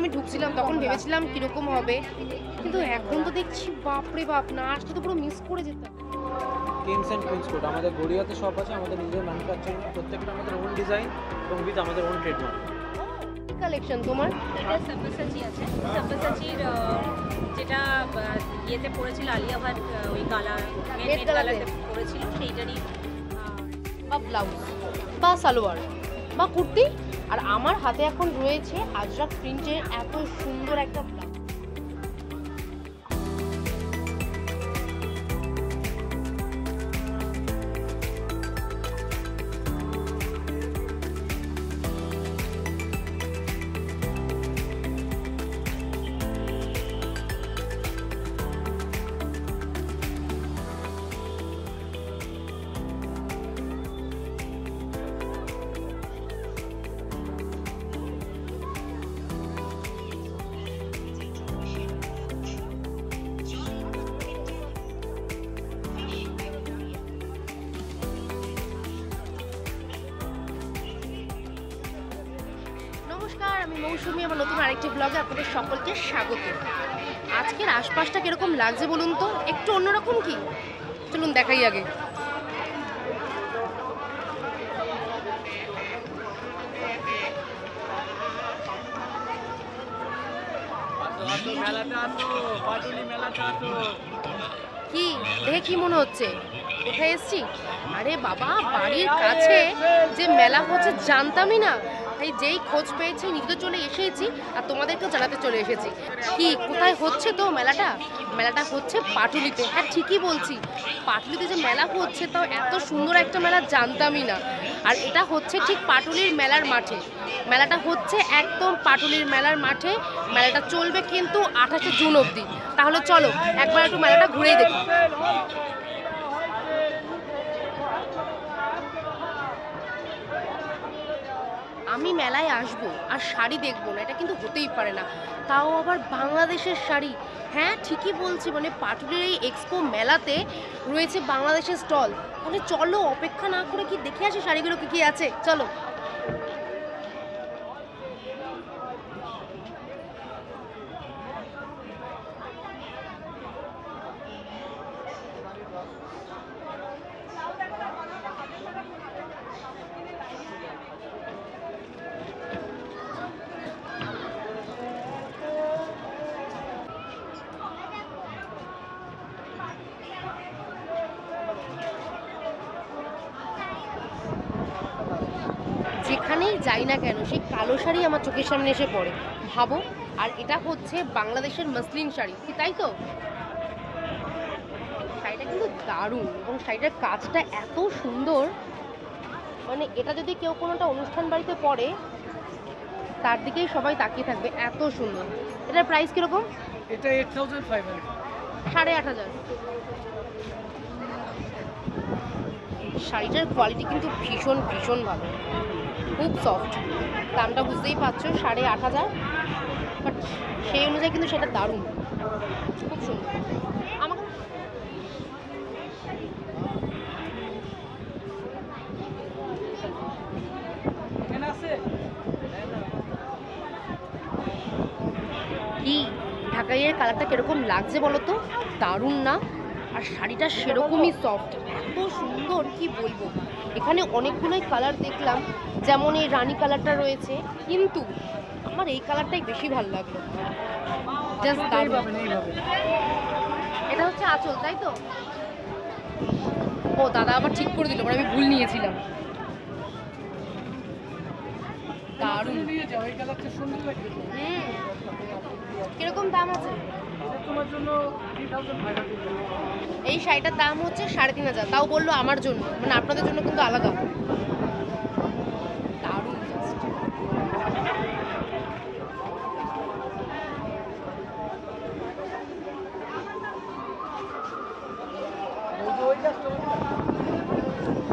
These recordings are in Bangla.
আমি ঢুকছিলাম তখন ভেবেছিলাম কিরকম হবে, কিন্তু এখন তো দেখছি বাপরে বাপ, না আসলে তো পুরো মিস করে যেতাম। কিংস অ্যান্ড কুইন্স কোট আমাদের গড়িয়াতে শপ আছে, আমাদের নিজের ম্যানুফ্যাকচারিং, প্রত্যেকটা আমাদের ওন ডিজাইন এবং উইথ আমাদের ওন ট্রেডমার্ক। কালেকশন তোমার এটা সাব্যসাচী আছে, সাব্যসাচীর যেটা ইয়েতে পড়েছিল আলিয়া ভাট, ওই কালার মেড কালারতে পড়েছিল সেইটারই, বা ব্লাউজ বা সালোয়ার বা কুর্তি। আর আমার হাতে এখন রয়েছে আজরাক প্রিন্টের এত সুন্দর একটা ব্লাউজ। নমস্কার, আমি মৌসুমী, আমার নতুন আরেকটি ব্লগে আপনাদের সকলকে স্বাগত। আজকের আশপাশটা কিরকম লাগছে বলুন তো, একটু অন্যরকম কি? চলুন দেখাই আগে। কি দেখে কি মনে হচ্ছে, কোথায় এসছি? আরে বাবা, বাড়ির কাছে যে মেলা হচ্ছে জানতামই না, তাই যেই খোঁজ পেয়েছি নিজে তো চলে এসেছি আর তোমাদেরকেও জানাতে চলে এসেছি। কি কোথায় হচ্ছে তো মেলাটা? মেলাটা হচ্ছে পাটুলিতে। হ্যাঁ ঠিকই বলছি, পাটুলিতে যে মেলা হচ্ছে, তাও এত সুন্দর একটা মেলা জানতামই না। আর এটা হচ্ছে ঠিক পাটুলির মেলার মাঠে। মেলাটা হচ্ছে একদম পাটুলির মেলার মাঠে। মেলাটা চলবে কিন্তু 28শে জুন অবধি। তাহলে চলো একবার একটু মেলাটা ঘুরেই দেখি। আমি মেলায় আসবো আর শাড়ি দেখবো না, এটা কিন্তু হতেই পারে না, তাও আবার বাংলাদেশের শাড়ি। হ্যাঁ ঠিকই বলছি, মানে পাটুলির এই এক্সপো মেলাতে রয়েছে বাংলাদেশের স্টল। তাহলে চলো অপেক্ষা না করে কি দেখে আসি শাড়িগুলো কি কি আছে, চলো। যেখানেই যাই না কেন সেই কালো শাড়ি আমার চোখের সামনে এসে পড়ে, ভাবো। আর এটা হচ্ছে বাংলাদেশের মসলিন শাড়ি, কি তাই তো? শাড়িটা কিন্তু দারুণ এবং শাড়িটার কাজটা এত সুন্দর, মানে এটা যদি কেউ কোনোটা অনুষ্ঠান বাড়িতে পরে তার দিকেই সবাই তাকিয়ে থাকবে, এত সুন্দর। এটার প্রাইস কিরকম? এটা 8500। 8500। শাড়িটার কোয়ালিটি কিন্তু ভীষণ ভীষণ ভালো, খুব সফট। দামটা বুঝতেই পারছো, 8500। বাট সেই অনুযায়ী কিন্তু সেটা দারুণ, খুব সুন্দর। আমাকে কি ঢাকাইয়ের কালারটা কিরকম লাগছে বলো তো? দারুণ না? আর শাড়িটা সেরকমই সফট, এত সুন্দর কি বলবো। এখানে অনেকগুলোই কালার দেখলাম, যেমন এই রানী কালারটা রয়েছে, কিন্তু আমার এই কালারটাই বেশি ভালো লাগলো। জাস্ট দারুণ। এটা হচ্ছে আঁচল, তাই তো? ও দাদা আবার ঠিক করে দিল, আমি ভুল নিয়েছিলাম। দারুণ। কিরকম দাম আছে? এই শাড়িটার দাম হচ্ছে 3500, তাও বললো আমার জন্য, মানে আপনাদের জন্য কিন্তু আলাদা। দারুণ জাস্ট।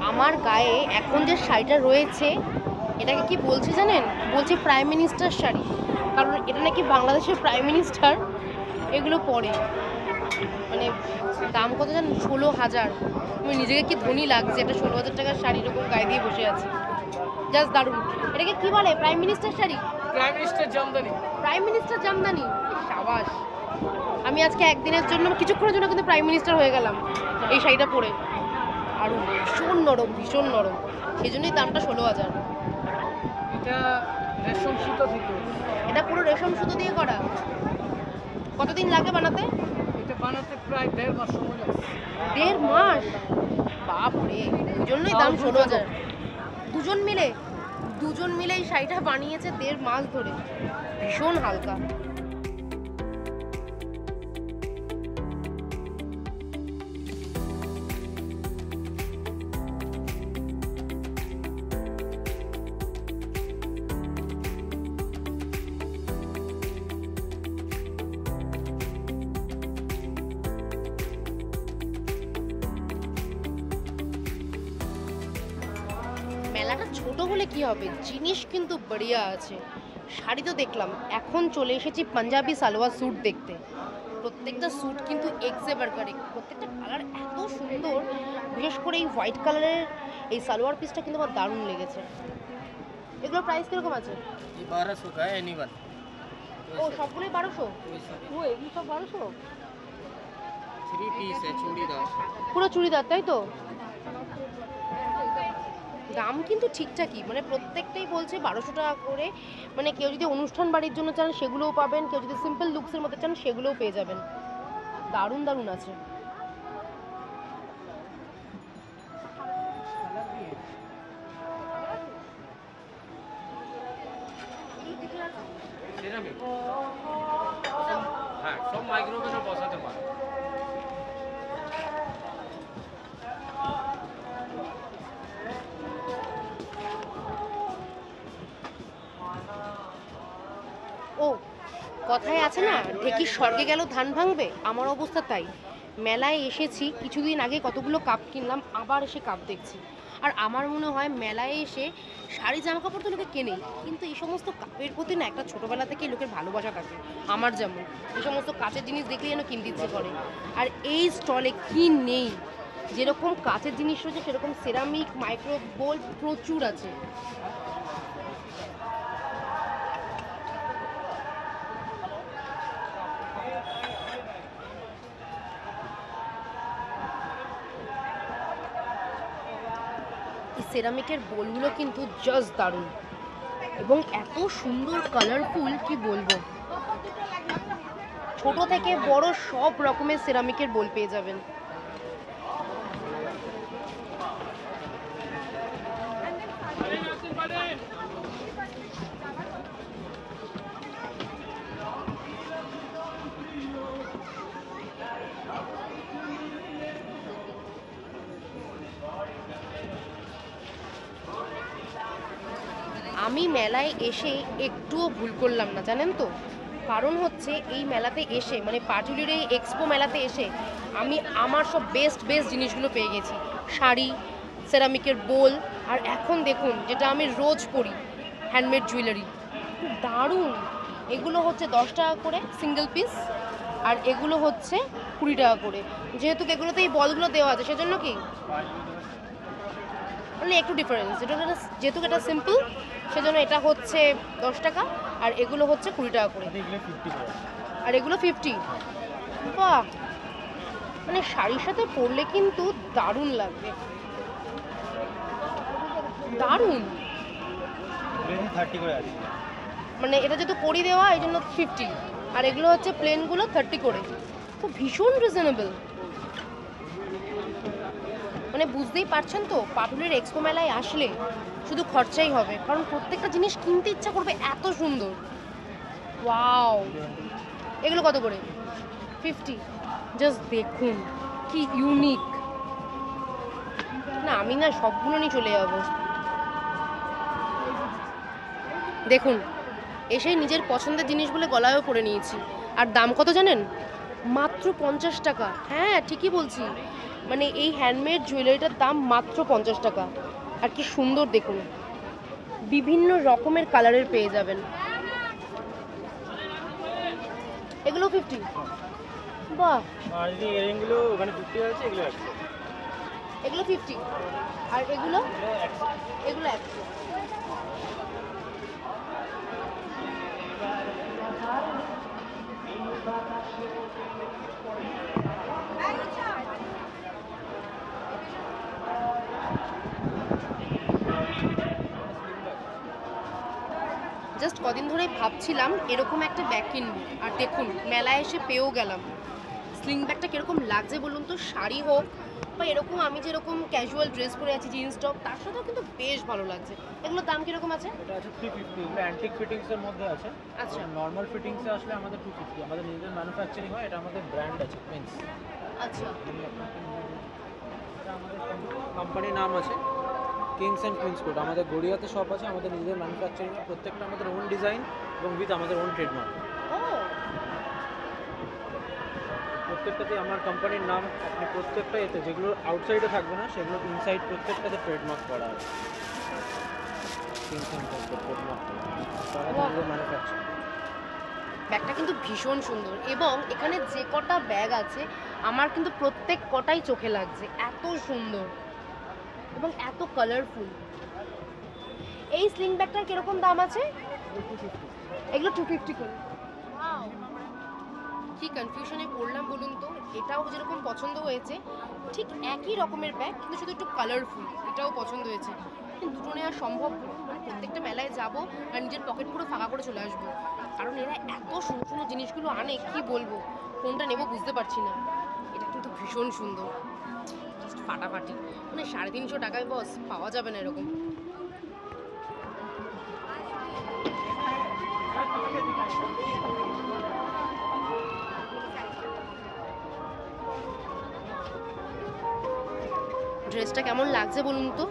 আমার গায়ে এখন যে শাড়িটা রয়েছে এটাকে কি বলছে জানেন? বলছে প্রাইম মিনিস্টার শাড়ি, কারণ এটা নাকি বাংলাদেশের প্রাইম মিনিস্টার এগুলো পরে। মানে দাম কত জানেন? 16000। আমি নিজেকে কি ধনী লাগছে, একটা 16000 টাকার শাড়ি এরকম গায়ে দিয়ে বসে আছি, জাস্ট দারুণ। এটাকে কি বলে? Prime minister sari. Prime minister Jamdani. Prime minister Jamdani, সাবাস। আমি আজকে একদিনের জন্য, কিছুক্ষণের জন্য কিন্তু প্রাইম মিনিস্টার হয়ে গেলাম এই শাড়িটা পরে। আর ভীষণ নরম, ভীষণ নরম, সেই জন্যই দামটা 16,000। এটা রেশম সুতো থেকে, এটা পুরো রেশম সুতো দিয়ে করা। কতদিন লাগে বানাতে? এটা বানাতে প্রায় 1.5 মাস সময় লাগে। 1.5 মাস? বাপরে, ওই জন্যই দাম 16,000। দুজন মিলে এই শাড়িটা বানিয়েছে 1.5 মাস ধরে। ভীষণ হালকা। মেলাটা ছোট হলে কি হবে, জিনিস কিন্তু বড়িয়া আছে। শাড়ি তো দেখলাম, এখন চলে এসেছি পাঞ্জাবি সালোয়ার স্যুট দেখতে। প্রত্যেকটা স্যুট কিন্তু এক্সে বার্কারে, প্রত্যেকটা কালার এত সুন্দর। বিশেষ করে এই হোয়াইট কালারের এই সালোয়ার পিসটা কিন্তু আমার দারুণ লেগেছে। এগুলোর প্রাইস কিরকম আছে? 1200 का है एनीवन। ও সবগুলোই 1200? ও এগুলো সব 1200? 3 पीस है चूड़ीदार। পুরো চুড়িদার, তাই তো? দাম কিন্তু ঠিকঠাকই, মানে প্রত্যেকটাই বলছে 1200 টাকা করে। মানে কেউ যদি অনুষ্ঠান বাড়ির জন্য চান সেগুলোও পাবেন, কেউ যদি সিম্পল লুকসের মধ্যে চান সেগুলোও পেয়ে যাবেন। দারুণ দারুণ আছে। সিরামিক, হ্যাঁ সব মাইক্রোওয়েভে বসাতে পারে। ও কথায় আছে না, ঢেকি স্বর্গে গেল ধান ভাঙবে, আমার অবস্থা তাই। মেলায় এসেছি, কিছুদিন আগে কতগুলো কাপ কিনলাম, আবার এসে কাপ দেখছি। আর আমার মনে হয় মেলায় এসে শাড়ি জামা কাপড় তো লোকে কেনেই, কিন্তু এই সমস্ত কাপের প্রতি না একটা ছোটোবেলা থেকেই লোকের ভালোবাসা থাকে। আমার যেমন এই সমস্ত কাচের জিনিস দেখলেই যেন কিনতে ইচ্ছে করে। আর এই স্টলে কি নেই, যেরকম কাচের জিনিস রয়েছে সেরকম সেরামিক, মাইক্রো বোল প্রচুর আছে। এই সেরামিকের বোলগুলো কিন্তু জাস্ট দারুণ, এবং এত সুন্দর কালারফুল কি বলবো। ছোট থেকে বড় সব রকমের সেরামিকের বোল পেয়ে যাবেন। আমি মেলায় এসে একটুও ভুল করলাম না, জানেন তো। কারণ হচ্ছে এই মেলাতে এসে, মানে পাটুলির এই এক্সপো মেলাতে এসে আমি আমার সব বেস্ট জিনিসগুলো পেয়ে গেছি। শাড়ি, সেরামিকের বোল, আর এখন দেখুন যেটা আমি রোজ পরি, হ্যান্ডমেড জুয়েলারি, দারুণ। এগুলো হচ্ছে 10 টাকা করে সিঙ্গেল পিস, আর এগুলো হচ্ছে 20 টাকা করে। যেহেতু এগুলোতে এই বলগুলো দেওয়া আছে সেজন্য কি মানে একটু ডিফারেন্স, যেহেতু এটা সিম্পল সেজন্য এটা হচ্ছে 10 টাকা, আর এগুলো হচ্ছে 20 টাকা করে, আর এগুলো 50। বাহ, মানে শাড়ির সাথে পরলে কিন্তু দারুণ লাগবে, দারুণ। মানে এটা যেহেতু কড়ি দেওয়া এই জন্য 50, আর এগুলো হচ্ছে প্লেনগুলো 30 করে। তো ভীষণ রিজনেবল। মানে বুঝতেই পারছেন তো, পাটুলির এক্সপো মেলায় আসলে শুধু খরচাই হবে, কারণ প্রত্যেকটা জিনিস কিনতে ইচ্ছা করবে, এত সুন্দর। ওয়াও, এগুলো কত করে? 50। জাস্ট দেখুন কি ইউনিক। না আমি না সবগুলো নিয়ে চলে যাবো। দেখুন, এসে নিজের পছন্দের জিনিসগুলো গলায়ও পরে নিয়েছি। আর দাম কত জানেন? মাত্র 50 টাকা। হ্যাঁ ঠিকই বলছি, মানে এই হ্যান্ডমেড জুয়েলারিটার দাম মাত্র 50 টাকা। আর কি সুন্দর দেখুন, বিভিন্ন রকমের কালারের পেয়ে যাবেন। এগুলো 50। বাহ, আর এই ইয়ারিংগুলো ওখানে 50 আছে, এগুলো 100। এগুলো 50, আর এগুলো 100। কদিন ধরেই ভাবছিলাম এরকম একটা ব্যাগ কিনবো, আর দেখুন মেলায় এসে পেয়েও গেলাম। স্লিং ব্যাগটা কীরকম লাগছে বলুন তো, শাড়ি হোক বা এরকম আমি যেরকম ক্যাজুয়াল ড্রেস পরে আছি জিন্স টপ, তার সাথেও কিন্তু বেশ ভালো লাগছে। এগুলোর দাম কীরকম আছে? এটা আছে 350, এগুলো অ্যান্টিক ফিটিংসের মধ্যে আছে। আচ্ছা। নর্মাল ফিটিংসে আসলে আমাদের 250, আমাদের নিজেদের ম্যানুফ্যাকচারিং হয়, এটা আমাদের ব্র্যান্ড আছে পেন্স। আচ্ছা, এটা আমাদের কোম্পানির নাম আছে কিংস অ্যান্ড কুইন্স কোট। আমাদের গড়িয়াতে শপ আছে, আমাদের নিজেদের ম্যানুফ্যাকচারিং হয়, প্রত্যেকটা আমাদের ওন ডিজাইন এবং উইথ আমাদের ওন ট্রেডমার্ক। ও প্রত্যেকটাতে আমার কোম্পানির নাম, আপনি প্রত্যেকটা এতে যেগুলো আউটসাইডে থাকবে না সেগুলো ইনসাইড প্রত্যেকটাতে ট্রেডমার্ক করা আছে। Kings and queens coat trademark আমাদের ম্যানুফ্যাকচার। ব্যাগটা কিন্তু ভীষণ সুন্দর, এবং এখানে যে কটা ব্যাগ আছে আমার কিন্তু প্রত্যেক কটাই চোখে লাগছে, এত সুন্দর এবং এত কালারফুল। এই স্লিং ব্যাগটার কিরকম দাম আছে? এগুলো 250 করে। কি কনফিউশনে পড়লাম বলুন তো, এটাও যেরকম পছন্দ হয়েছে ঠিক একই রকমের ব্যাগ, কিন্তু শুধু একটু কালারফুল, এটাও পছন্দ হয়েছে। কিন্তু দুটো নেওয়া সম্ভব নয়, মানে প্রত্যেকটা মেলায় যাব আর নিজের পকেট পুরো ফাঁকা করে চলে আসবো, কারণ এরা এত সুন্দর সুন্দর জিনিসগুলো আনে, কি বলবো, কোনটা নেবো বুঝতে পারছি না। এটা কিন্তু ভীষণ সুন্দর, জাস্ট ফাটাফাটি, মানে 350 টাকায় বস পাওয়া যাবে না এরকম। ড্রেসটা কেমন লাগছে বলুন তো,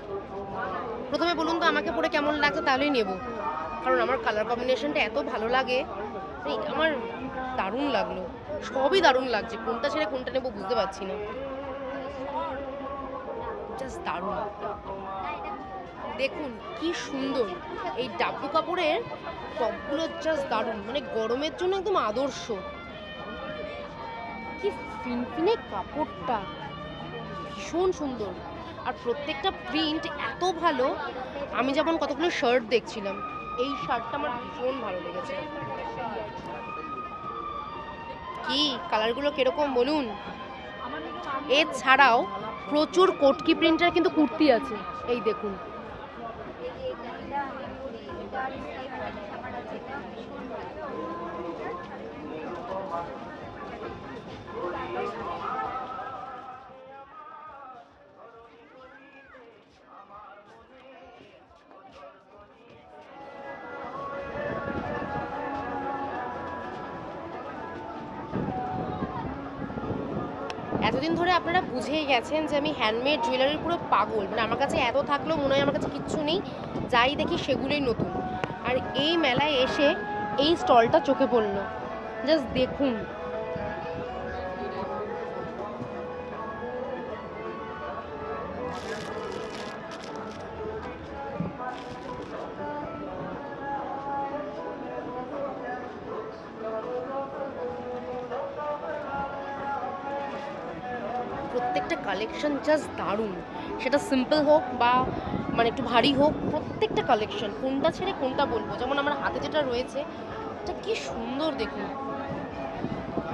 প্রথমে বলুন তো আমাকে পরে কেমন লাগছে, তাহলেই নেব, কারণ আমার কালার কম্বিনেশনটা এত ভালো লাগে, আমার দারুণ লাগলো, সবই দারুণ লাগছে, কোনটা ছেড়ে কোনটা নেব বুঝতে পারছি না, জাস্ট দারুণ। দেখুন কি সুন্দর এই ডাব্বু কাপড়ের টপগুলো, জাস্ট দারুণ, মানে গরমের জন্য একদম আদর্শ। কি ফিনফিনে কাপড়টা, ভীষণ সুন্দর, আর প্রত্যেকটা প্রিন্ট এত ভালো। আমি যেমন কতগুলো শার্ট দেখছিলাম, এই শার্টটা আমার ভীষণ ভালো লেগেছে। কি কালারগুলো কিরকম বলুন। এছাড়াও প্রচুর কোটকি প্রিন্টের কিন্তু কুর্তি আছে, এই দেখুন। এতদিন ধরে আপনারা বুঝেই গেছেন যে আমি হ্যান্ডমেড জুয়েলারির পুরো পাগল, মানে আমার কাছে এত থাকলেও মনে হয় আমার কাছে কিচ্ছু নেই, যাই দেখি সেগুলোই নতুন। আর এই মেলায় এসে এই স্টলটা চোখে পড়লো, জাস্ট দেখুন। প্রত্যেকটা কালেকশন জাস্ট দারুণ, সেটা সিম্পল হোক বা মানে একটু ভারী হোক, প্রত্যেকটা কালেকশন, কোনটা ছেড়ে কোনটা বলবো। যেমন আমার হাতে যেটা রয়েছে এটা কি সুন্দর দেখুন,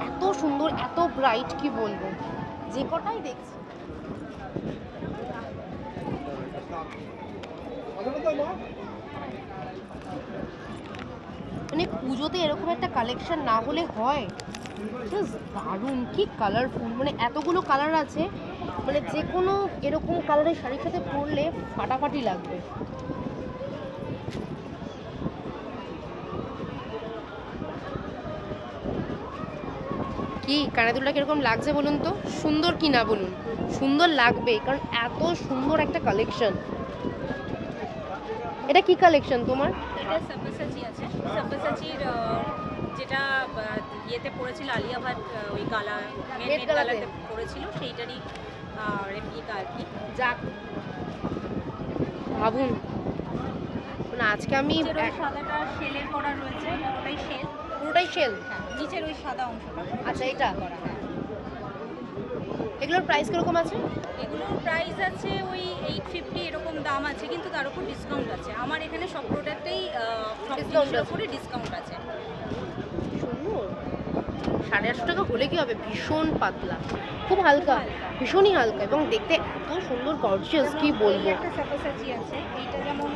এত সুন্দর, এত ব্রাইট, কি বলবো, যে কটাই দেখছি। মানে পুজোতে এরকম একটা কালেকশন না হলে হয়, জাস্ট দারুণ, কি কালারফুল, মানে এতগুলো কালার আছে, মানে যে কোনো এরকম কালারের শাড়ির সাথে পরলে ফাটাফাটি লাগবে। কি কানে দুলটা কিরকম লাগছে বলুন তো, সুন্দর কি না বলুন, সুন্দর লাগবে, কারণ এত সুন্দর একটা কালেকশন। এটা কি কালেকশন তোমার? এটা সাব্যসাচী আছে, সাব্যসাচীর যেটা ইয়েতে পড়েছিল আলিয়া ভাট, ওই গালা মেট গালাতে পড়েছিল, সেইটারই রেপ্লিকা আর কি। যাক, ভাবুন, মানে আজকে আমি ওই সাদাটা শেলের করা রয়েছে, ওটাই শেল, পুরোটাই শেল। হ্যাঁ, নিচের ওই সাদা অংশটা। আচ্ছা, এটা করা, হ্যাঁ। এগুলোর প্রাইস কিরকম আছে? এগুলোর প্রাইস আছে ওই 850 এরকম দাম আছে, কিন্তু তার উপর ডিসকাউন্ট আছে। আমার এখানে সব প্রোডাক্টেই ডিসকাউন্টের উপরে ডিসকাউন্ট আছে। সুন্দর, 850 টাকা হলে কি হবে, ভীষণ পাতলা, খুব হালকা, ভীষণই হালকা, এবং দেখতে এত সুন্দর গর্জিয়াস, কি বলবো। একটা সাব্যসাচী আছে, এইটা যেমন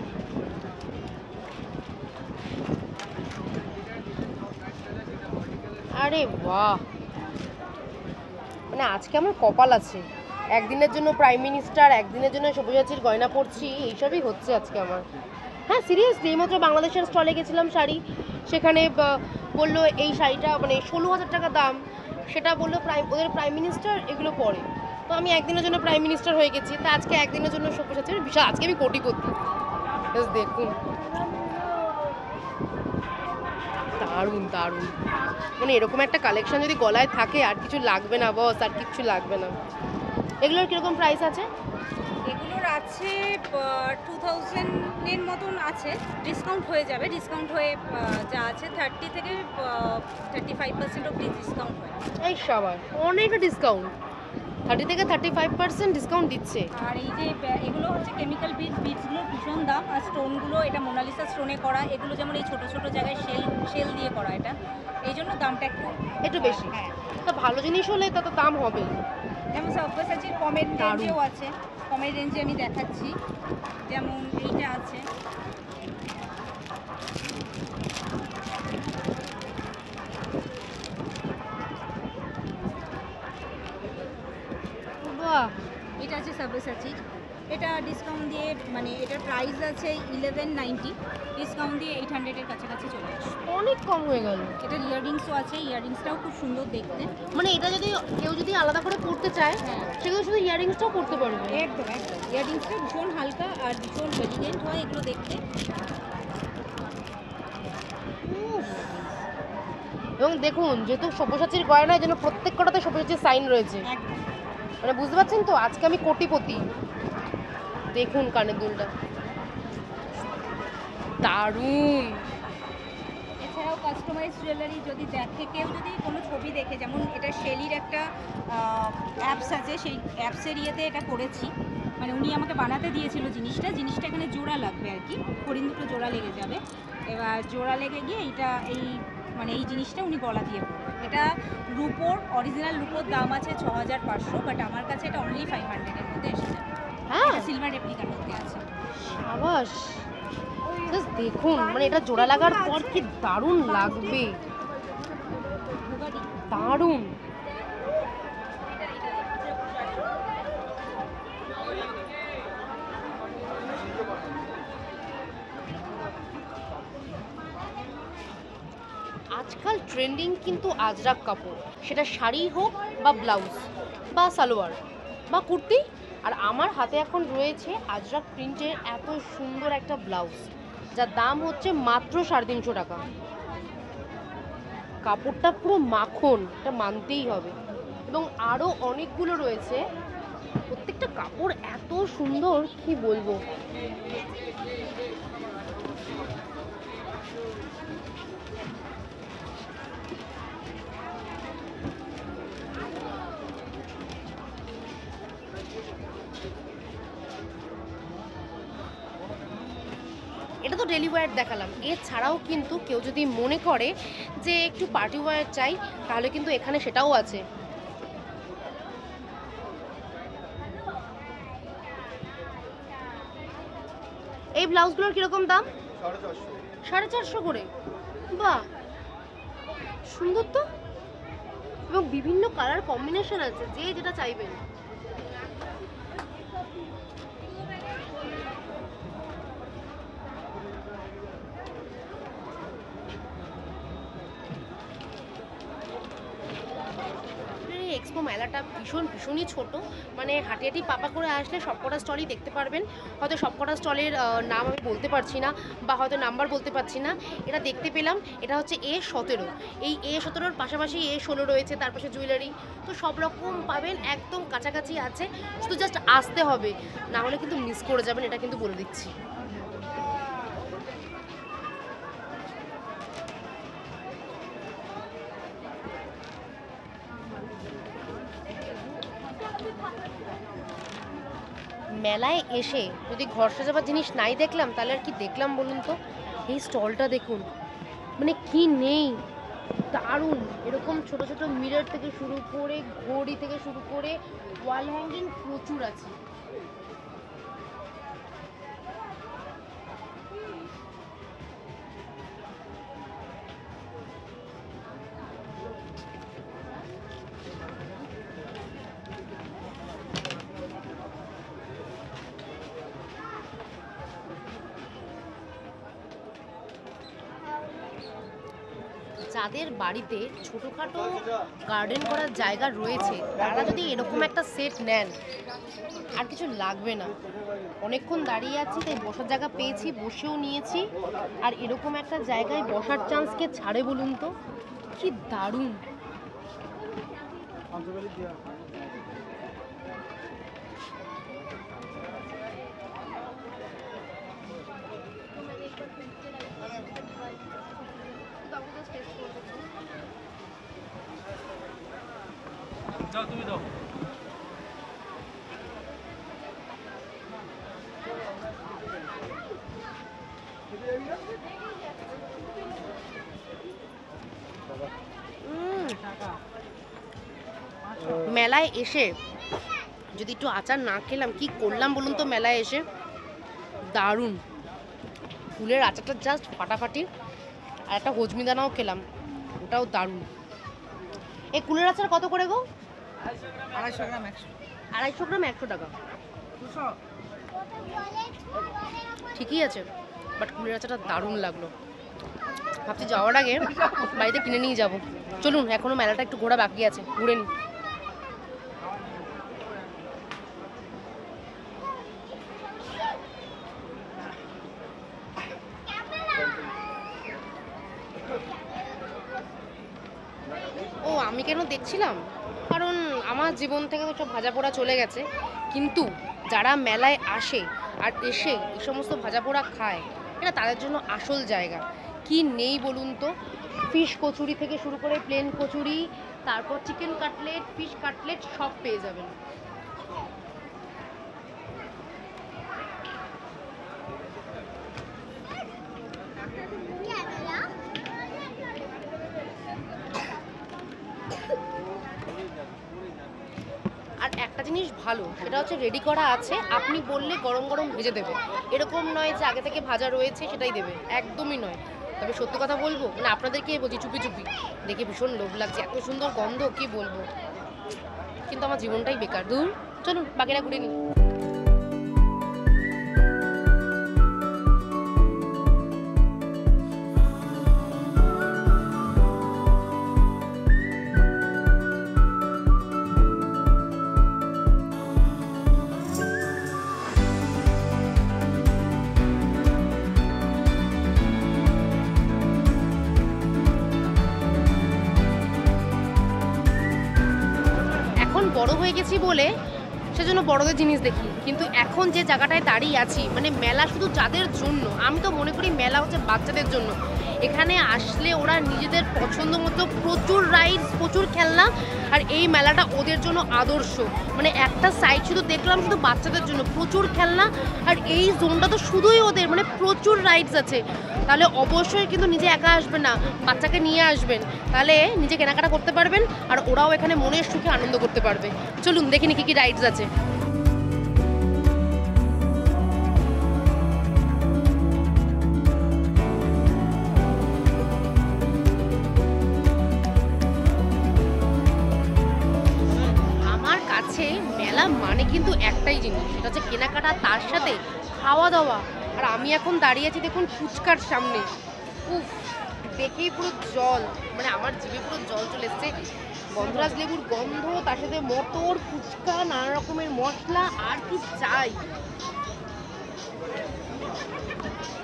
আরে বাহ, মানে আজকে আমার কপাল আছে, একদিনের জন্য প্রাইম মিনিস্টার, একদিনের জন্য সব্যসাচীর গয়না পরছি, এইসবই হচ্ছে আজকে আমার। হ্যাঁ সিরিয়াসলি, এইমাত্র বাংলাদেশের স্টলে গেছিলাম শাড়ি, সেখানে বললো এই শাড়িটা মানে 16,000 টাকা দাম, সেটা বললো ওদের প্রাইম মিনিস্টার এগুলো পরে। তো আমি একদিনের জন্য প্রাইম মিনিস্টার হয়ে গেছি, তা আজকে একদিনের জন্য সব্যসাচীর বিশাল, আজকে আমি কোটিপতি। Just দেখুন, দারুণ দারুণ, মানে এরকম একটা কালেকশন যদি গলায় থাকে আর কিছু লাগবে না বস, আর কিচ্ছু লাগবে না। এগুলোর কীরকম প্রাইস আছে? এগুলোর আছে 2000-এর মতন আছে, ডিসকাউন্ট হয়ে যাবে, ডিসকাউন্ট হয়ে যা আছে 30 থেকে 35% অব্দি ডিসকাউন্ট হয়। এই সবার অনেক ডিসকাউন্ট, 30 থেকে 35% ডিসকাউন্ট দিচ্ছে। আর এই যে এগুলো হচ্ছে কেমিক্যাল বিটসগুলোর ভীষণ দাম, আর স্টোনগুলো এটা মোনালিসা স্টোনে করা, এগুলো যেমন এই ছোট ছোট জায়গায় শেল দিয়ে করা, এটা এই জন্য দামটা একটু বেশি। হ্যাঁ, তো ভালো জিনিস হলে তা তো দাম হবে। যেমন সব্যসাচীর কমের রেঞ্জেও আছে, কমের রেঞ্জে আমি দেখাচ্ছি, যেমন এইটা আছে, বাহ, এটা আছে সব্যসাচীর, এটা ডিসকাউন্ট দিয়ে মানে এটার প্রাইস আছে 1190, ডিসকাউন্ট দিয়ে 800-এর কাছাকাছি চলে আসে। অনেক কম হয়ে গেল। এটার ইয়াররিংসও আছে, ইয়াররিংসটাও খুব সুন্দর দেখতে। মানে এটা যদি কেউ যদি আলাদা করে পড়তে চায়, হ্যাঁ, সেগুলো শুধু ইয়াররিংসটাও পড়তে পারবে। একদম একদম, ইয়াররিংসটা ভীষণ হালকা আর ভীষণ এলিগেন্ট হয় এগুলো দেখতে। উফ। এবং দেখুন, যেহেতু সব্যসাচীর গয়না, যেন প্রত্যেক কটাতে সব্যসাচীর সাইন রয়েছে, একদম মানে বুঝতে পারছেন তো, আজকে আমি কোটিপতি। দেখুন কানের দুলটা দারুণ। এছাড়াও কাস্টমাইজ জুয়েলারি যদি দেখে কেউ, যদি কোনো ছবি দেখে, যেমন এটা শেলির একটা অ্যাপস আছে, সেই অ্যাপসের ইয়েতে এটা করেছি, মানে উনি আমাকে বানাতে দিয়েছিল জিনিসটা এখানে জোড়া লাগবে আর কি, হরিণ দুটো জোড়া লেগে যাবে, এবার জোড়া লেগে গিয়ে মানে এই জিনিসটা উনি গলা দিয়ে পড়বে। এটা রুপোর, অরিজিনাল রুপোর দাম আছে 6500, বাট আমার কাছে এটা অনলি 500-এর মধ্যে এসে যাবে। হ্যাঁ, সিলভার রেপ্লিকার মধ্যে আছে। সাবাস। জাস্ট দেখুন, মানে এটা জোড়া লাগার পর কি দারুণ লাগবে, দারুণ। আজকাল ট্রেন্ডিং কিন্তু আজরাক কাপড়, সেটা শাড়ি হোক বা ব্লাউজ বা সালোয়ার বা কুর্তি। আর আমার হাতে এখন রয়েছে আজরাক প্রিন্টের এত সুন্দর একটা ব্লাউজ, যার দাম হচ্ছে মাত্র 350 টাকা। কাপড়টা পুরো মাখন, এটা মানতেই হবে। এবং আরও অনেকগুলো রয়েছে, প্রত্যেকটা কাপড় এত সুন্দর কি বলবো। এটা তো ডেলি ওয়্যার দেখালাম, এছাড়াও কিন্তু কেউ যদি মনে করে যে একটু পার্টি ওয়্যার চাই, তাহলে কিন্তু এখানে সেটাও আছে। এই ব্লাউজগুলোর কিরকম দাম? 450 করে। বাহ, সুন্দর তো, এবং বিভিন্ন কালার কম্বিনেশন আছে, যে যেটা চাইবেন। এক্সপো মেলাটা ভীষণই ছোট, মানে হাঁটি হাঁটি পাপা করে আসলে সবকটা স্টলই দেখতে পারবেন। হয়তো সবকটা স্টলের নাম আমি বলতে পারছি না, বা হয়তো নাম্বার বলতে পারছি না। এটা দেখতে পেলাম, এটা হচ্ছে A17, এই A17-র পাশাপাশি A16 রয়েছে, তার পাশে জুয়েলারি, তো সব রকম পাবেন, একদম কাছাকাছি আছে, শুধু জাস্ট আসতে হবে, না হলে কিন্তু মিস করে যাবেন, এটা কিন্তু বলে দিচ্ছি। মেলায় এসে যদি ঘর সাজাবার জিনিস নাই দেখলাম, তাহলে আর কি দেখলাম বলুন তো। এই স্টলটা দেখুন, মানে কি নেই, দারুণ। এরকম ছোট ছোট মিরর থেকে শুরু করে, ঘড়ি থেকে শুরু করে, ওয়াল হ্যাঙ্গিং প্রচুর আছে। যাদের বাড়িতে ছোটোখাটো গার্ডেন করার জায়গা রয়েছে তারা যদি এরকম একটা সেট নেন আর কিছু লাগবে না। অনেকক্ষণ দাঁড়িয়ে আছি, তাই বসার জায়গা পেয়েছি, বসেও নিয়েছি। আর এরকম একটা জায়গায় বসার চান্সকে ছাড়ে বলুন তো, কি দারুণ। দাও তুমি দাও। মেলায় এসে যদি একটু আচার না খেলাম কি করলাম বলুন তো। মেলায় এসে দারুণ ফুলের আচারটা জাস্ট ফাটাফাটি। আর একটা হজমি দানাও খেলাম, ওটাও দারুণ। এই কুলের আচার কত করে গো? 250 গ্রাম 100। 250 গ্রাম 100 টাকা। ঠিকই আছে, বাট কুলের আচারটা দারুণ লাগলো। ভাবছি যাওয়ার আগে বাড়িতে কিনে নিয়ে যাব। চলুন, এখনো মেলাটা একটু ঘোরা বাকি আছে, ঘুরে নিই। ও আমি কেন দেখছিলাম, কারণ আমার জীবন থেকে তো সব ভাজা পোড়া চলে গেছে। কিন্তু যারা মেলায় আসে আর এসে এই সমস্ত ভাজা পোড়া খায়, এটা তাদের জন্য আসল জায়গা। কি নেই বলুন তো, ফিশ কচুরি থেকে শুরু করে প্লেন কচুরি, তারপর চিকেন কাটলেট, ফিশ কাটলেট সব পেয়ে যাবেন। আর একটা জিনিস ভালো, সেটা হচ্ছে রেডি করা আছে, আপনি বললে গরম গরম ভেজে দেবে। এরকম নয় যে আগে থেকে ভাজা রয়েছে সেটাই দেবে, একদমই নয়। তবে সত্যি কথা বলবো, মানে আপনাদেরকে বলছি চুপি চুপি, দেখে ভীষণ লোভ লাগছে, এত সুন্দর গন্ধ কি বলবো। কিন্তু আমার জীবনটাই বেকার। দূর, চলুন বাকিরা ঘুরে নিই। বড় হয়ে গেছি বলে সেজন্য বড়দের জিনিস দেখি, কিন্তু এখন যে জায়গাটায় দাঁড়িয়ে আছি, মানে মেলা শুধু যাদের জন্য, আমি তো মনে করি মেলা হচ্ছে বাচ্চাদের জন্য। এখানে আসলে ওরা নিজেদের পছন্দ মতো প্রচুর রাইডস, প্রচুর খেলনা, আর এই মেলাটা ওদের জন্য আদর্শ। মানে একটা সাইড শুধু দেখলাম শুধু বাচ্চাদের জন্য, প্রচুর খেলনা, আর এই জোনটা তো শুধুই ওদের, মানে প্রচুর রাইডস আছে। তাহলে অবশ্যই কিন্তু নিজে একা আসবেন না, বাচ্চাকে নিয়ে আসবেন, তাহলে নিজে কেনাকাটা করতে পারবেন, আর ওরাও এখানে মনের সুখে আনন্দ করতে পারবে। চলুন দেখিনি কি কি রাইডস আছে। আমার কাছে মেলা মানে কিন্তু একটাই জিনিস, সেটা হচ্ছে কেনাকাটা, তার সাথে খাওয়া দাওয়া। আর আমি এখন দাঁড়িয়ে আছি দেখুন ফুচকার সামনে। উফ, দেখেই পুরো জল, মানে আমার জিভে পুরো জল চলে এসছে। গন্ধরাজ লেবুর গন্ধ, তার সাথে মটর, ফুচকা, নানা রকমের মশলা, আর কি চাই।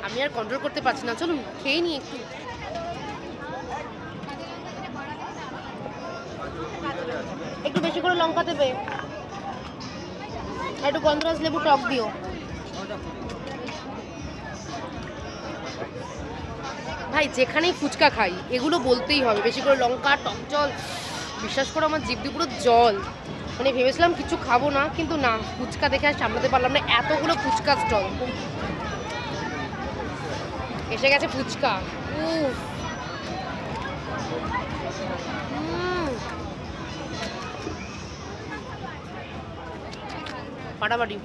আমি আর কন্ট্রোল করতে পারছি না, চলুন খেয়ে নিই একটু। একটু বেশি করে লঙ্কা দেবে, একটু গন্ধরাজ লেবু টক দিও। ভাই যেখানেই ফুচকা খাই এগুলো বলতেই হবে, বেশি করে লঙ্কা, টক জল। বিশ্বাস করো আমার জিভ দিয়ে পুরো জল, মানে ভেবেছিলাম কিছু খাবো না, কিন্তু না, ফুচকা দেখে আর সামলাতে পারলাম না। এতগুলো ফুচকা স্টল, এসে গেছে ফুচকা। ফাটাফাটি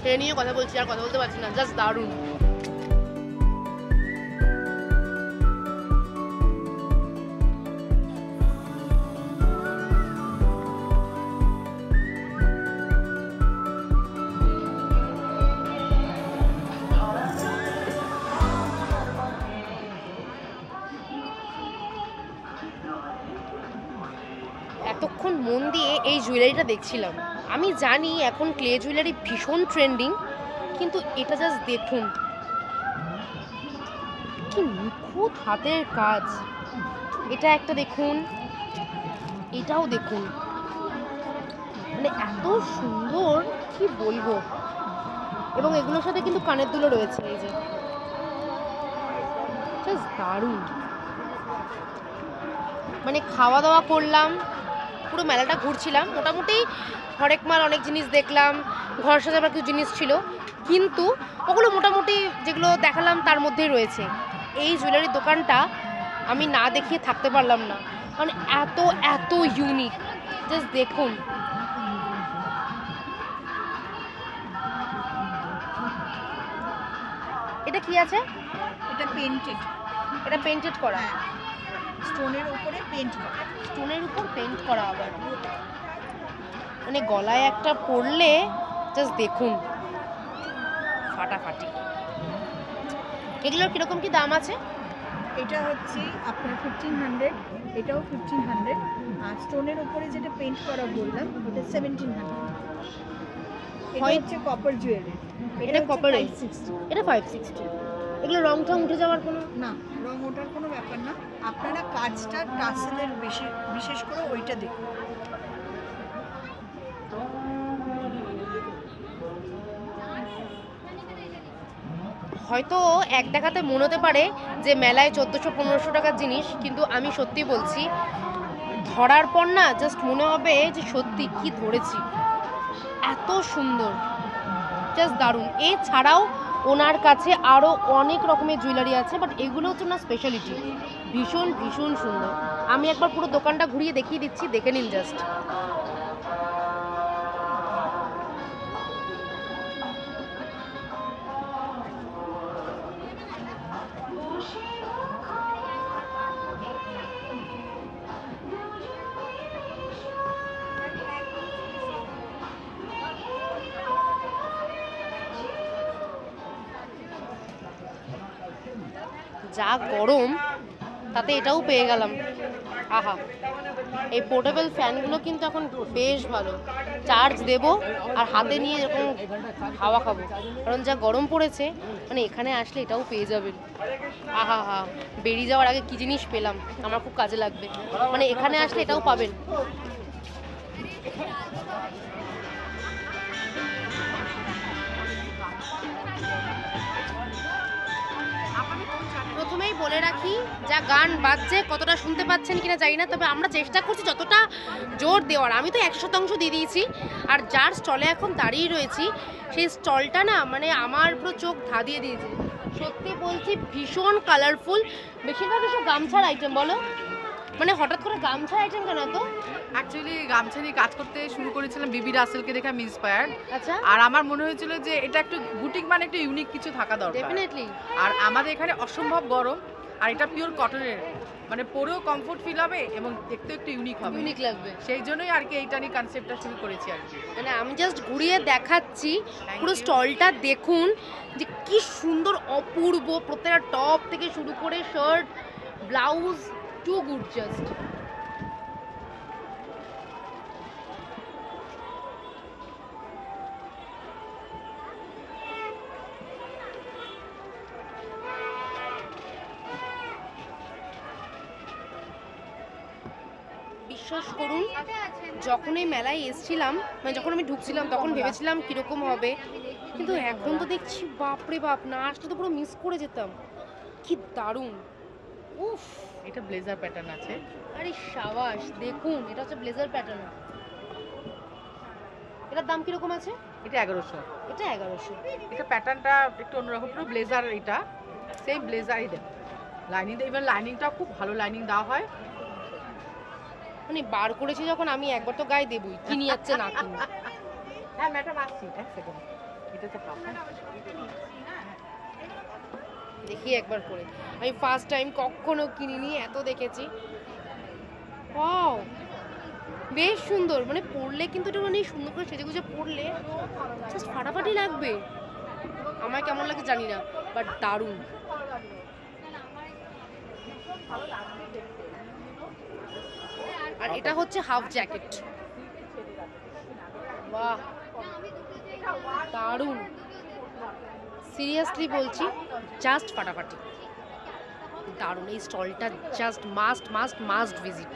খেয়ে নিয়ে কথা বলছি, আর কথা বলতে পারছি না, জাস্ট দারুণ। এতক্ষণ মন দিয়ে এই জুয়েলারিটা দেখছিলাম। আমি জানি এখন ক্লে জুয়েলারি ভীষণ ট্রেন্ডিং, কিন্তু এটা জাস্ট দেখুন কি নিখুঁত হাতের কাজ। এটা একটা দেখুন, এটাও দেখুন, মানে এত সুন্দর কি বলবো। এবং এগুলোর সাথে কিন্তু কানের দুলো রয়েছে, এই যে জাস্ট দারুণ। মানে খাওয়া দাওয়া করলাম, পুরো মেলাটা ঘুরছিলাম, মোটামুটি হরেক মাল অনেক জিনিস দেখলাম, ঘর সাজাবার কিছু জিনিস ছিল, কিন্তু ওগুলো মোটামুটি যেগুলো দেখালাম তার মধ্যেই রয়েছে। এই জুয়েলারির দোকানটা আমি না দেখিয়ে থাকতে পারলাম না, মানে এত এত ইউনিক। জাস্ট দেখুন, এটা কি আছে? এটা পেন্টেড, এটা পেন্টেড করা, স্টোনের উপরে পেন্ট করা, স্টোনের উপর পেন্ট করা আবার। মানে গলায় একটা পরলে জাস্ট দেখুন ফাটাফাটি। এগুলোর কিরকম কি দাম আছে? এটা হচ্ছে আপনার 1500, এটাও 1500, আর স্টোনের উপরে যেটা পেন্ট করা বললাম ওটা 1700। এটা হচ্ছে কপার জুয়েলারি, এটা কপার, 560। এটা 560। এগুলো রং টং উঠে যাওয়ার কোনো? না, রং ওঠার কোনো ব্যাপার না। আপনারা কাজটা টাসেলের বিশেষ করে ওইটা দেখুন। হয়তো এক দেখাতে মনে হতে পারে যে মেলায় 1400-1500 টাকার জিনিস, কিন্তু আমি সত্যি বলছি, ধরার পর না জাস্ট মনে হবে যে সত্যি কি ধরেছি। এত সুন্দর, জাস্ট দারুণ। এছাড়াও ওনার কাছে আরও অনেক রকমের জুয়েলারি আছে, বাট এগুলো হচ্ছে ওনার স্পেশালিটি, ভীষণ ভীষণ সুন্দর। আমি একবার পুরো দোকানটা ঘুরিয়ে দেখিয়ে দিচ্ছি, দেখে নিন জাস্ট। যা গরম, তাতে এটাও পেয়ে গেলাম। আহা, এই পোর্টেবল ফ্যানগুলো কিন্তু এখন বেশ ভালো। চার্জ দেব আর হাতে নিয়ে এরকম হাওয়া খাবো, কারণ যা গরম পড়েছে। মানে এখানে আসলে এটাও পেয়ে যাবেন। আহা হা, বেরিয়ে যাওয়ার আগে কি জিনিস পেলাম, আমার খুব কাজে লাগবে। মানে এখানে আসলে এটাও পাবেন। প্রথমেই বলে রাখি, যা গান বাজছে কতটা শুনতে পাচ্ছেন কিনা জানি না, তবে আমরা চেষ্টা করছি যতটা জোর দেওয়ার। আমি তো 100% দিয়ে দিয়েছি। আর যার স্টলে এখন দাঁড়িয়ে রয়েছি, সেই স্টলটা না মানে আমার পুরো চোখ ধাঁধিয়ে দিয়েছে। সত্যি বলছি, ভীষণ কালারফুল, বেশিরভাগ এসব গামছার আইটেম। বলো, মানে হঠাৎ করে গামছার আইটেম কেন? তো অ্যাকচুয়ালি গামছা নিয়ে কাজ করতে শুরু করেছিলাম বিবি রাসেলকে দেখে আমি ইন্সপায়ার্ড। আচ্ছা, আর আমার মনে হয়েছিল যে এটা একটু বুটিক, মানে একটু ইউনিক কিছু থাকা দরকার। ডেফিনেটলি। আর আমাদের এখানে অসম্ভব গরম, আর এটা পিওর কটনের, মানে পরেও কমফোর্ট ফিল হবে এবং দেখতেও একটু ইউনিক হবে, ইউনিক লাগবে। সেই জন্যই আর কি এইটা নিয়ে কনসেপ্টটা শুরু করেছি আর কি। মানে আমি জাস্ট ঘুরিয়ে দেখাচ্ছি, পুরো স্টলটা দেখুন যে কি সুন্দর, অপূর্ব। প্রত্যেকটা টপ থেকে শুরু করে shirt, blouse, too good just. বিশ্বাস করুন, যখন এই মেলায় এসেছিলাম, মানে যখন আমি ঢুকছিলাম, তখন ভেবেছিলাম কীরকম হবে, কিন্তু এখন তো দেখছি বাপরে বাপ, না আসলে তো পুরো মিস করে যেতাম। কি দারুণ, উফ। এটা ব্লেজার প্যাটার্ন আছে। আরে সাবাস, দেখুন এটা হচ্ছে ব্লেজার প্যাটার্ন। এটার দাম কিরকম আছে? এটা 1100। এটা 1100। এটা প্যাটার্নটা একটু অন্যরকম, পুরো ব্লেজার, এটা সেম ব্লেজারই দেয়। লাইনিং দেয়, ইভেন লাইনিংটা খুব ভালো লাইনিং দেওয়া হয়। মানে বার করেছি যখন, আমি একবার তো গায়ে দেবই, কিনি যাচ্ছে না কিনি। হ্যাঁ ম্যাডাম, আসছি এক সেকেন্ড। এটা তো পাবেন, দেখি একবার করে। আমি ফার্স্ট টাইম, কখনো কিনিনি, এত দেখেছি। ওয়াও, বেশ সুন্দর। মানে পরলে কিন্তু একটু মানে সুন্দর করে সেজে গুজে পরলে জাস্ট ফাটাফাটি লাগবে। আমার কেমন লাগে জানি না, বাট দারুণ। আর এটা হচ্ছে হাফ জ্যাকেট। বাহ, দারুণ, সিরিয়াসলি বলছি, জাস্ট ফাটাফাটি, দারুণ। এই স্টলটা just must must must visit.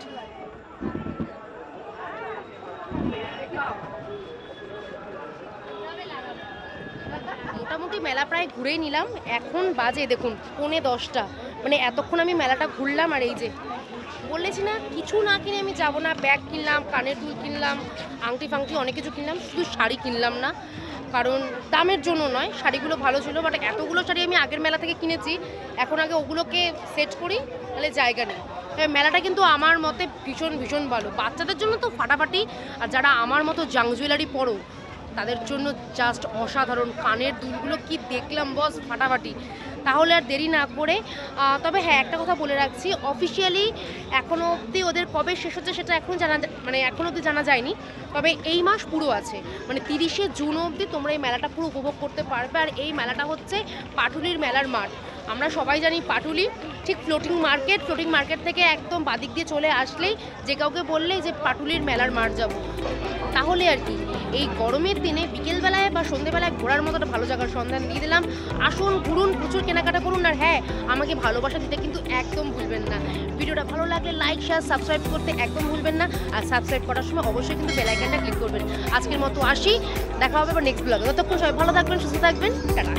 মোটামুটি মেলা প্রায় ঘুরেই নিলাম, এখন বাজে দেখুন 9:45, মানে এতক্ষণ আমি মেলাটা ঘুরলাম। আর এই যে বলেছি না কিছু না কিনে আমি যাব না, ব্যাগ কিনলাম, কানের দুল কিনলাম, আংটি ফাংটি অনেক কিছু কিনলাম, শুধু শাড়ি কিনলাম না, কারণ দামের জন্য নয়, শাড়িগুলো ভালো ছিল, বাট এতগুলো শাড়ি আমি আগের মেলা থেকে কিনেছি, এখন আগে ওগুলোকে সেট করি, তাহলে জায়গা নেই। তবে মেলাটা কিন্তু আমার মতে ভীষণ ভীষণ ভালো, বাচ্চাদের জন্য তো ফাটাফাটি, আর যারা আমার মতো জাং জুয়েলারি পরো তাদের জন্য জাস্ট অসাধারণ। কানের দুলগুলো কি দেখলাম বস, ফাটাফাটি। তাহলে আর দেরি না করে, তবে হ্যাঁ একটা কথা বলে রাখছি, অফিসিয়ালি এখনও অবধি ওদের কবে শেষ হচ্ছে সেটা এখন এখনও অবধি জানা যায়নি, তবে এই মাস পুরো আছে, মানে 30শে জুন অবধি তোমরা এই মেলাটা পুরো উপভোগ করতে পারবে। আর এই মেলাটা হচ্ছে পাটুলির মেলার মাঠ। আমরা সবাই জানি পাটুলি ঠিক ফ্লোটিং মার্কেট থেকে একদম বাদিক দিয়ে চলে আসলেই যে কাউকে বললেই যে পাটুলির মেলার মাঠ যাব, তাহলে আর কি এই গরমের দিনে বিকেলবেলায় বা সন্ধ্যেবেলায় ঘোরার মতো একটা ভালো জায়গার সন্ধান দিয়ে দিলাম। আসুন, ঘুরুন, প্রচুর কেনাকাটা করুন, আর হ্যাঁ আমাকে ভালোবাসা দিতে কিন্তু একদম ভুলবেন না। ভিডিওটা ভালো লাগলে লাইক শেয়ার সাবস্ক্রাইব করতে একদম ভুলবেন না, আর সাবস্ক্রাইব করার সময় অবশ্যই কিন্তু বেল আইকনটা ক্লিক করবেন। আজকের মতো আসি, দেখা হবে আবার নেক্সট ব্লগে। ততক্ষণ সবাই ভালো থাকবেন, সুস্থ থাকবেন, টাটা।